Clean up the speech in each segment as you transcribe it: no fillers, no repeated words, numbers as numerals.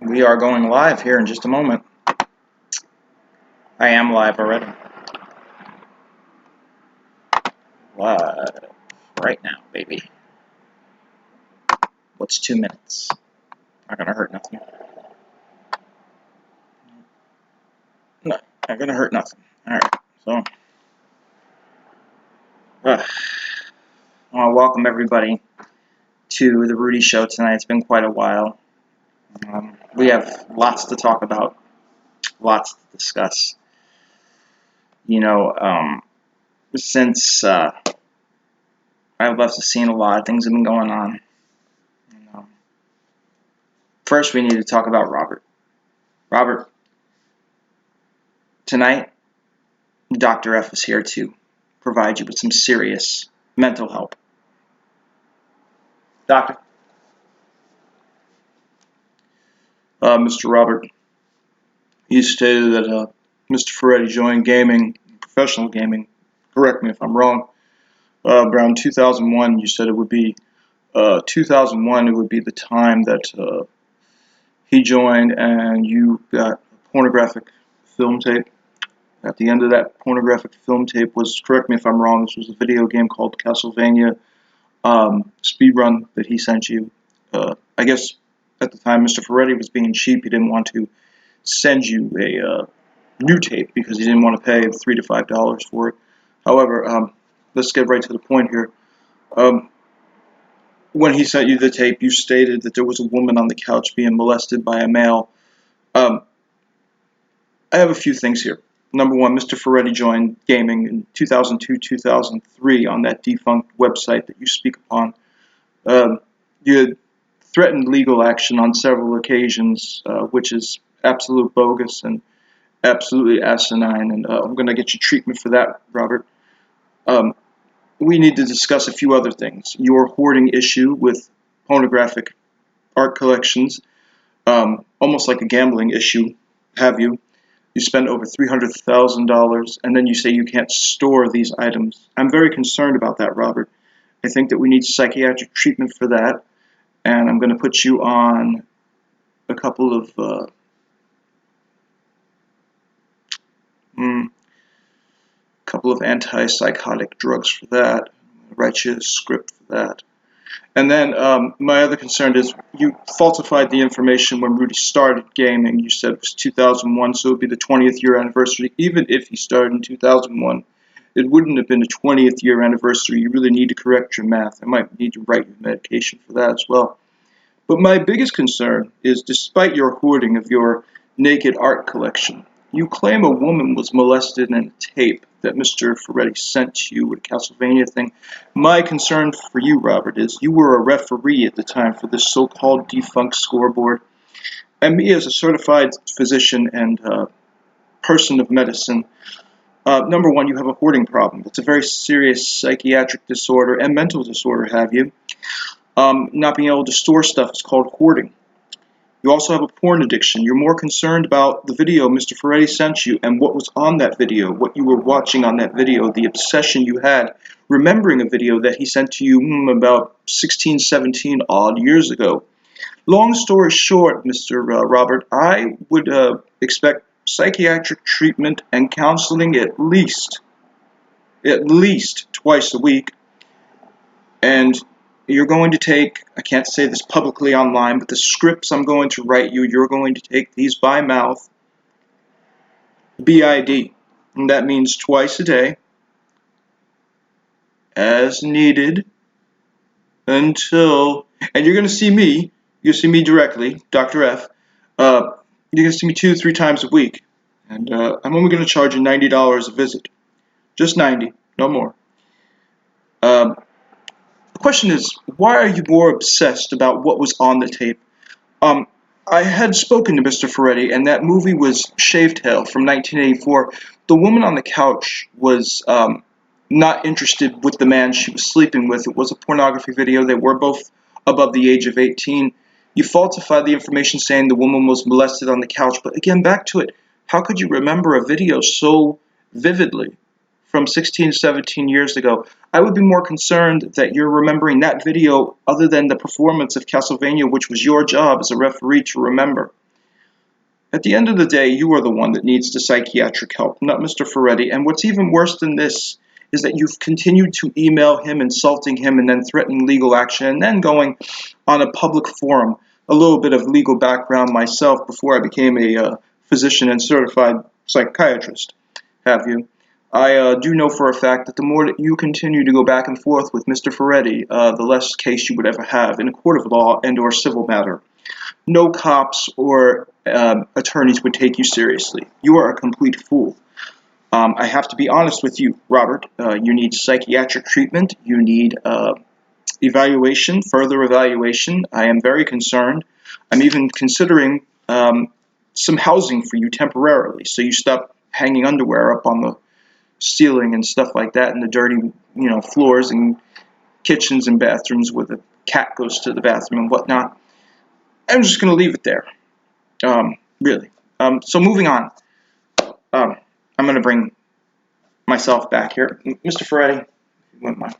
We are going live here in just a moment. I am live already. Live right now, baby. What's 2 minutes? Not gonna hurt nothing. No, not gonna hurt nothing. Alright, so I want to welcome everybody to the Rudy Show tonight. It's been quite a while. We have lots to talk about, lots to discuss. Since I've left the scene, a lot of things have been going on. First, we need to talk about Robert. Robert, tonight, Dr. F is here to provide you with some serious mental help. Doctor? Mr. Robert, you stated that Mr. Ferretti joined gaming, professional gaming, correct me if I'm wrong, around 2001. You said it would be 2001, it would be the time that he joined, and you got a pornographic film tape. At the end of that pornographic film tape was, correct me if I'm wrong, this was a video game called Castlevania Speedrun that he sent you. I guess at the time Mr. Ferretti was being cheap. He didn't want to send you a new tape because he didn't want to pay $3 to $5 for it. However, let's get right to the point here. When he sent you the tape, you stated that there was a woman on the couch being molested by a male. I have a few things here. Number one, Mr. Ferretti joined gaming in 2002-2003 on that defunct website that you speak upon. You had threatened legal action on several occasions, which is absolute bogus and absolutely asinine, and I'm going to get you treatment for that, Robert. We need to discuss a few other things. Your hoarding issue with pornographic art collections, almost like a gambling issue, have you? You spend over $300,000, and then you say you can't store these items. I'm very concerned about that, Robert. I think that we need psychiatric treatment for that, and I'm going to put you on a couple of antipsychotic drugs for that. I'll write you a script for that. And then my other concern is you falsified the information when Rudy started gaming. You said it was 2001, so it would be the 20th year anniversary. Even if he started in 2001, it wouldn't have been a 20th year anniversary. You really need to correct your math. I might need to write you medication for that as well. But my biggest concern is, despite your hoarding of your naked art collection, you claim a woman was molested in a tape that Mr. Ferretti sent you with a Castlevania thing. My concern for you, Robert, is you were a referee at the time for this so-called defunct scoreboard. And me, as a certified physician and person of medicine, number one, you have a hoarding problem. It's a very serious psychiatric disorder and mental disorder, have you? Not being able to store stuff is called hoarding. You also have a porn addiction. You're more concerned about the video Mr. Ferretti sent you and what was on that video, what you were watching on that video, the obsession you had remembering a video that he sent to you about 16, 17 odd years ago. Long story short, Mr. Robert, I would expect psychiatric treatment and counseling at least twice a week. And you're going to take, I can't say this publicly online, but the scripts I'm going to write you, you're going to take these by mouth, BID. And that means twice a day, as needed, until, and you're going to see me, you'll see me directly, Dr. F. You're going to see me 2 to 3 times a week. And I'm only going to charge you $90 a visit. Just 90, no more. The question is, why are you more obsessed about what was on the tape? I had spoken to Mr. Ferretti, and that movie was Shaved Tail from 1984. The woman on the couch was not interested with the man she was sleeping with. It was a pornography video. They were both above the age of 18. You falsified the information saying the woman was molested on the couch. But again, back to it. How could you remember a video so vividly from 16, 17 years ago? I would be more concerned that you're remembering that video other than the performance of Castlevania, which was your job as a referee to remember. At the end of the day, you are the one that needs the psychiatric help, not Mr. Ferretti. And what's even worse than this is that you've continued to email him, insulting him, and then threatening legal action, and then going on a public forum. A little bit of legal background myself before I became a physician and certified psychiatrist, have you? I do know for a fact that the more that you continue to go back and forth with Mr. Ferretti, the less case you would ever have in a court of law and or civil matter. No cops or attorneys would take you seriously. You are a complete fool. I have to be honest with you, Robert. You need psychiatric treatment. You need evaluation, further evaluation. I am very concerned. I'm even considering some housing for you temporarily, so you stop hanging underwear up on the ceiling and stuff like that, and the dirty, floors and kitchens and bathrooms where the cat goes to the bathroom and whatnot. I'm just going to leave it there. Really. So moving on. I'm going to bring myself back here. Mr. Ferretti, if you wouldn't mind.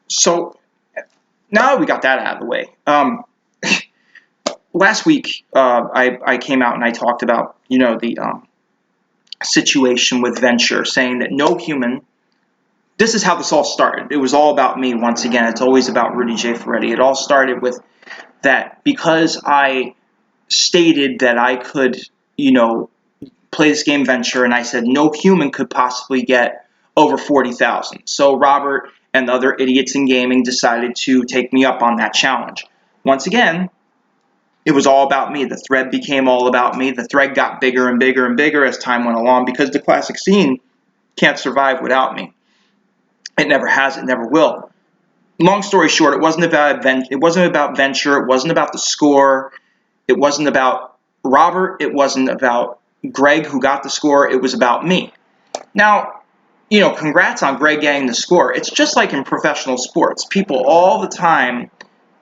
So now we got that out of the way. Last week, I came out and I talked about, the situation with Venture, saying that no human. This is how this all started. It was all about me once again. It's always about Rudy J. Ferretti. It all started with that because I stated that I could, play this game Venture, and I said no human could possibly get over 40,000. So Robert and the other idiots in gaming decided to take me up on that challenge. Once again, it was all about me. The thread became all about me. The thread got bigger and bigger and bigger as time went along because the classic scene can't survive without me. It never has. It never will. Long story short, it wasn't about Venture. It wasn't about the score. It wasn't about Robert. It wasn't about Greg, who got the score. It was about me. Now, congrats on Greg getting the score. It's just like in professional sports. People all the time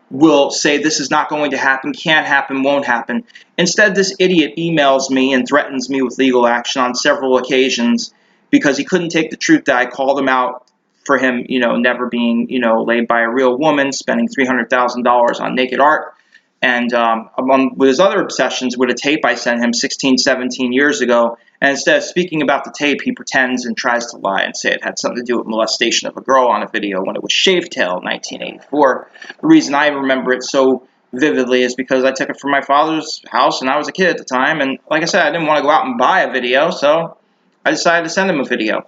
will say this is not going to happen, can't happen, won't happen. Instead, this idiot emails me and threatens me with legal action on several occasions because he couldn't take the truth that I called him out for him, never being, laid by a real woman, spending $300,000 on naked art. And among with his other obsessions with a tape I sent him 16, 17 years ago, and instead of speaking about the tape, he pretends and tries to lie and say it had something to do with molestation of a girl on a video when it was Shavetail, 1984. The reason I remember it so vividly is because I took it from my father's house, and I was a kid at the time, and like I said, I didn't want to go out and buy a video, so I decided to send him a video,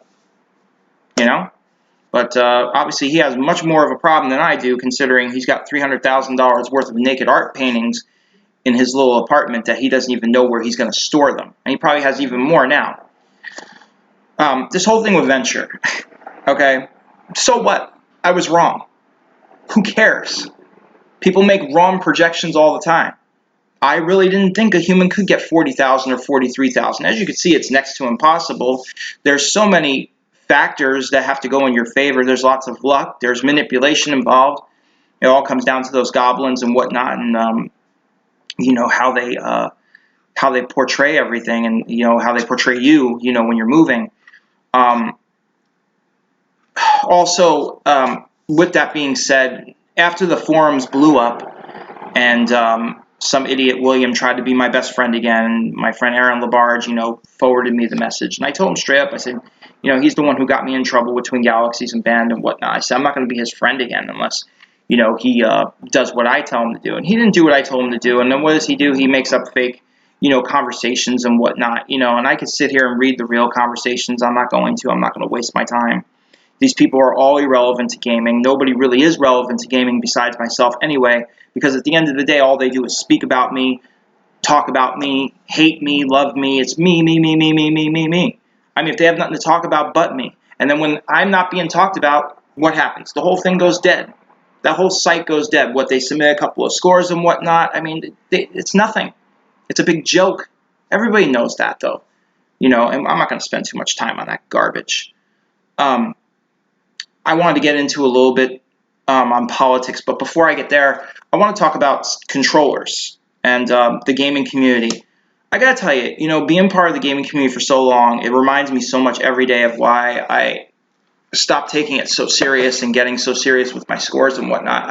But obviously he has much more of a problem than I do, considering he's got $300,000 worth of naked art paintings in his little apartment that he doesn't even know where he's going to store them. And he probably has even more now. This whole thing with Venture, okay? So what? I was wrong. Who cares? People make wrong projections all the time. I really didn't think a human could get 40,000 or 43,000. As you can see, it's next to impossible. There's so many factors that have to go in your favor. There's lots of luck. There's manipulation involved. It all comes down to those goblins and whatnot, and how they portray everything, and how they portray you, when you're moving. Also, with that being said, after the forums blew up, and some idiot William tried to be my best friend again, my friend Aaron Labarge, forwarded me the message, and I told him straight up, I said, he's the one who got me in trouble with Twin Galaxies and Band and whatnot. I said, I'm not going to be his friend again unless, he does what I tell him to do. And he didn't do what I told him to do. And then what does he do? He makes up fake, conversations and whatnot, and I could sit here and read the real conversations. I'm not going to waste my time. These people are all irrelevant to gaming. Nobody really is relevant to gaming besides myself anyway, because at the end of the day, all they do is speak about me, talk about me, hate me, love me. It's me, me, me, me, me, me, me, me. I mean, if they have nothing to talk about but me. And then when I'm not being talked about, what happens? The whole thing goes dead. That whole site goes dead. What, they submit a couple of scores and whatnot? I mean, it's nothing. It's a big joke. Everybody knows that, though. And I'm not going to spend too much time on that garbage. I wanted to get into a little bit on politics, but before I get there, I want to talk about controllers and the gaming community. I gotta tell you, being part of the gaming community for so long, it reminds me so much every day of why I stopped taking it so serious and getting so serious with my scores and whatnot.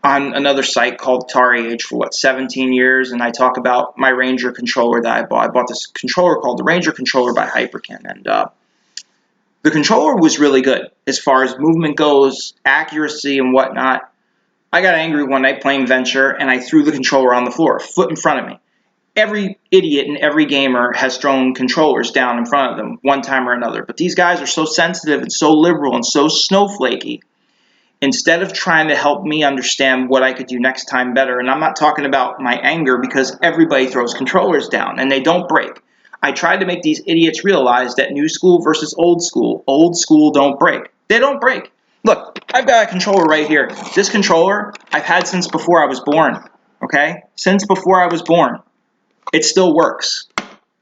on another site called Atari Age for 17 years, and I talk about my Ranger controller that I bought. I bought this controller called the Ranger controller by Hyperkin, and the controller was really good as far as movement goes, accuracy and whatnot. I got angry one night playing Venture, and I threw the controller on the floor, a foot in front of me. Every idiot and every gamer has thrown controllers down in front of them one time or another, but these guys are so sensitive and so liberal and so snowflakey. Instead of trying to help me understand what I could do next time better, and I'm not talking about my anger because everybody throws controllers down and they don't break. I tried to make these idiots realize that new school versus old school don't break. They don't break. Look, I've got a controller right here. This controller I've had since before I was born, okay? Since before I was born. It still works.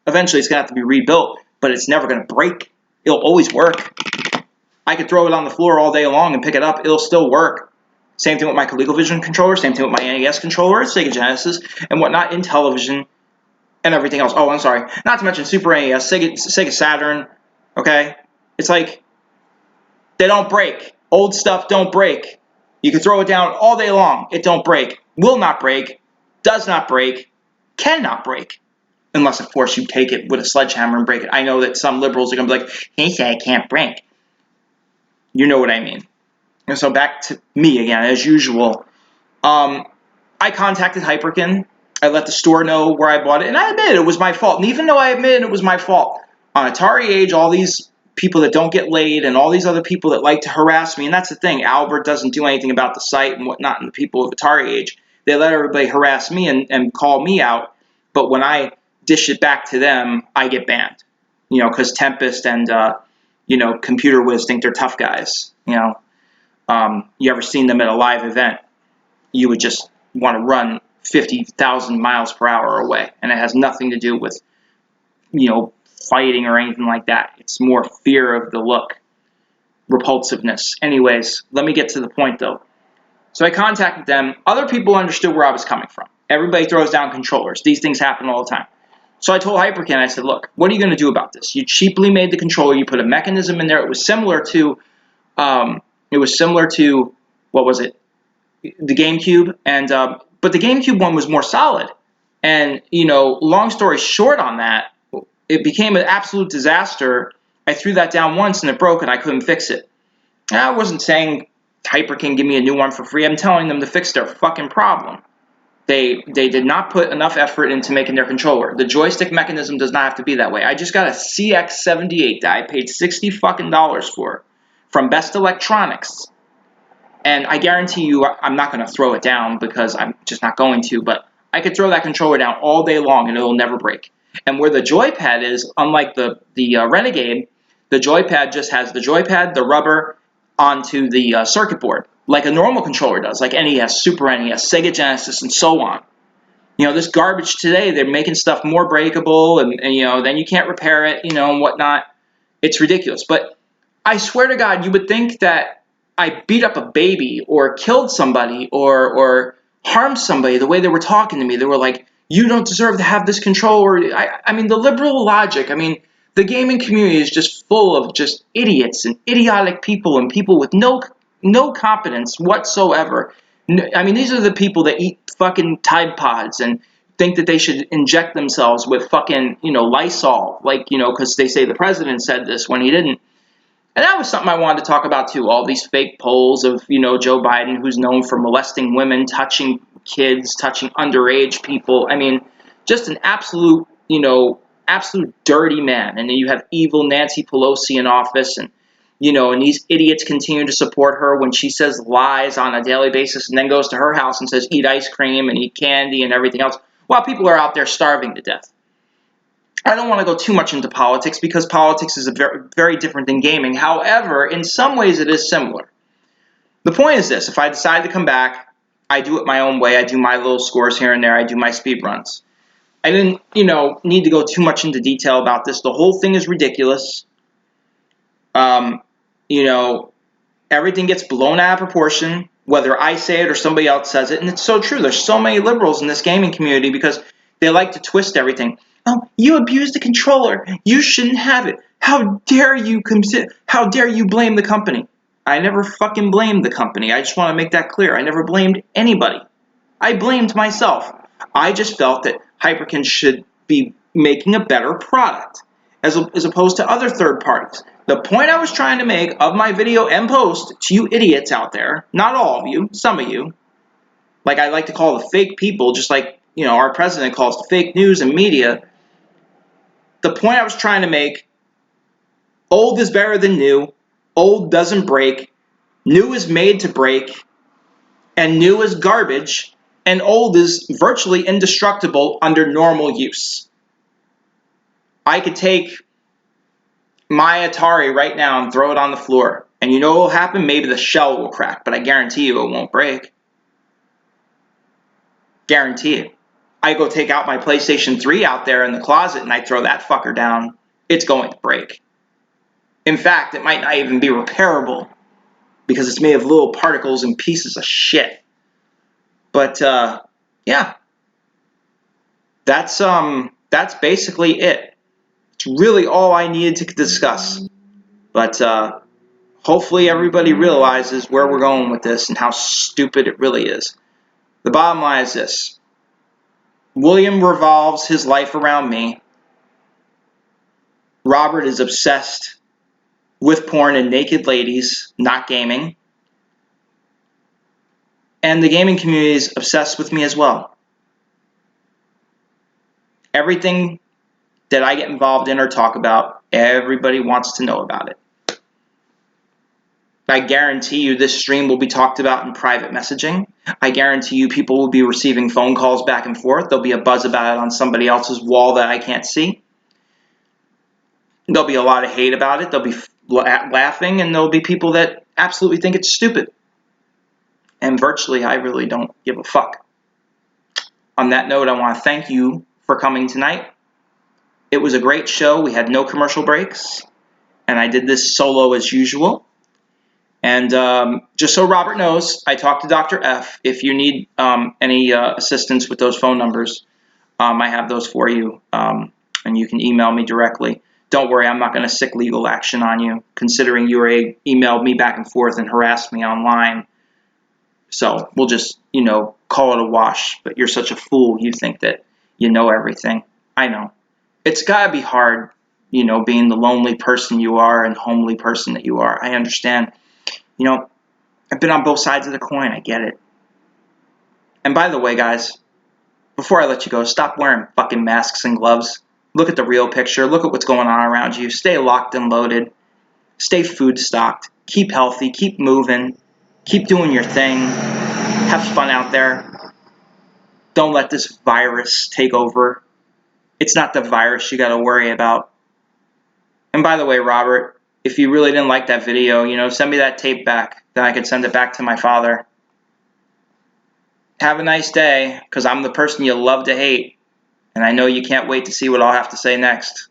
Eventually it's going to have to be rebuilt, but it's never going to break. It'll always work. I could throw it on the floor all day long and pick it up. It'll still work. Same thing with my ColecoVision controller. Same thing with my NES controller, Sega Genesis, and whatnot, Intellivision, and everything else. Oh, I'm sorry. Not to mention Super NES, Sega Saturn. Okay? It's like, they don't break. Old stuff don't break. You can throw it down all day long. It don't break. Will not break. Does not break. Cannot break. Unless, of course, you take it with a sledgehammer and break it. I know that some liberals are going to be like, he said it can't break. You know what I mean. And so back to me again, as usual. I contacted Hyperkin. I let the store know where I bought it, and I admitted it was my fault. And even though I admitted it was my fault, on Atari Age, all these people that don't get laid and all these other people that like to harass me, and that's the thing, Albert doesn't do anything about the site and whatnot, and the people of Atari Age, they let everybody harass me and call me out, but when I dish it back to them, I get banned. You know, because Tempest and Computer Whiz think they're tough guys. You ever seen them at a live event? You would just want to run 50,000 miles per hour away, and it has nothing to do with, fighting or anything like that. It's more fear of the look, repulsiveness. Anyways, let me get to the point though. So I contacted them. Other people understood where I was coming from. Everybody throws down controllers. These things happen all the time. So I told Hyperkin, I said, look, what are you going to do about this? You cheaply made the controller. You put a mechanism in there. It was similar to, what was it? The GameCube. But the GameCube one was more solid. And, long story short on that, it became an absolute disaster. I threw that down once and it broke and I couldn't fix it. And I wasn't saying Hyperkin give me a new one for free. I'm telling them to fix their fucking problem. They did not put enough effort into making their controller. The joystick mechanism does not have to be that way. I just got a CX78 that I paid $60 fucking for from Best Electronics. And I guarantee you I'm not going to throw it down because I'm just not going to, but I could throw that controller down all day long and it'll never break. And where the joypad is, unlike the Renegade, the joypad just has the joypad, the rubber, onto the circuit board, like a normal controller does, like NES, Super NES, Sega Genesis, and so on. This garbage today, they're making stuff more breakable, and then you can't repair it, and whatnot. It's ridiculous. But I swear to God, you would think that I beat up a baby or killed somebody or harmed somebody the way they were talking to me. They were like, you don't deserve to have this controller. I mean, the liberal logic. I mean, the gaming community is just full of just idiots and idiotic people and people with no competence whatsoever. I mean, these are the people that eat fucking Tide Pods and think that they should inject themselves with fucking, Lysol, because they say the president said this when he didn't. And that was something I wanted to talk about too, all these fake polls of, Joe Biden, who's known for molesting women, touching kids, touching underage people. I mean, just an absolute dirty man. And then you have evil Nancy Pelosi in office, and these idiots continue to support her when she says lies on a daily basis and then goes to her house and says eat ice cream and eat candy and everything else while people are out there starving to death. I don't want to go too much into politics because politics is very, very different than gaming. However, in some ways it is similar. The point is this: if I decide to come back, I do it my own way. I do my little scores here and there. I do my speed runs. I didn't, need to go too much into detail about this. The whole thing is ridiculous. Everything gets blown out of proportion, whether I say it or somebody else says it. And it's so true. There's so many liberals in this gaming community because they like to twist everything. Oh, you abused the controller. You shouldn't have it. How dare you blame the company? I never fucking blamed the company. I just want to make that clear. I never blamed anybody. I blamed myself. I just felt that Hyperkin should be making a better product as opposed to other third parties. The point I was trying to make of my video and post to you idiots out there, not all of you, some of you, like I like to call the fake people, just like, you know, our president calls the fake news and media. The point I was trying to make, old is better than new, old doesn't break, new is made to break, and new is garbage, and old is virtually indestructible under normal use. I could take my Atari right now and throw it on the floor, and you know what will happen? Maybe the shell will crack, but I guarantee you it won't break. Guarantee it. I go take out my PlayStation 3 out there in the closet and I throw that fucker down, it's going to break. In fact, it might not even be repairable because it's made of little particles and pieces of shit. But yeah, that's basically it. It's really all I needed to discuss. But hopefully everybody realizes where we're going with this and how stupid it really is. The bottom line is this. William revolves his life around me. Robert is obsessed with porn and naked ladies, not gaming. And the gaming community is obsessed with me as well. Everything that I get involved in or talk about, everybody wants to know about it. I guarantee you this stream will be talked about in private messaging. I guarantee you people will be receiving phone calls back and forth. There'll be a buzz about it on somebody else's wall that I can't see. There'll be a lot of hate about it. There'll be laughing, and there'll be people that absolutely think it's stupid. And virtually, I really don't give a fuck. On that note, I want to thank you for coming tonight. It was a great show. We had no commercial breaks, and I did this solo as usual. And just so Robert knows, I talked to Dr. F. If you need any assistance with those phone numbers, I have those for you, and you can email me directly. Don't worry, I'm not going to seek legal action on you, considering you emailed me back and forth and harassed me online. So we'll just, call it a wash. But you're such a fool, you think that you know everything. I know. It's got to be hard, being the lonely person you are and homely person that you are. I understand. I've been on both sides of the coin. I get it. And by the way, guys, before I let you go, stop wearing fucking masks and gloves. Look at the real picture. Look at what's going on around you. Stay locked and loaded. Stay food stocked. Keep healthy. Keep moving. Keep doing your thing. Have fun out there. Don't let this virus take over. It's not the virus you got to worry about. And by the way, Robert, if you really didn't like that video, send me that tape back. Then I could send it back to my father. Have a nice day, because I'm the person you love to hate. And I know you can't wait to see what I'll have to say next.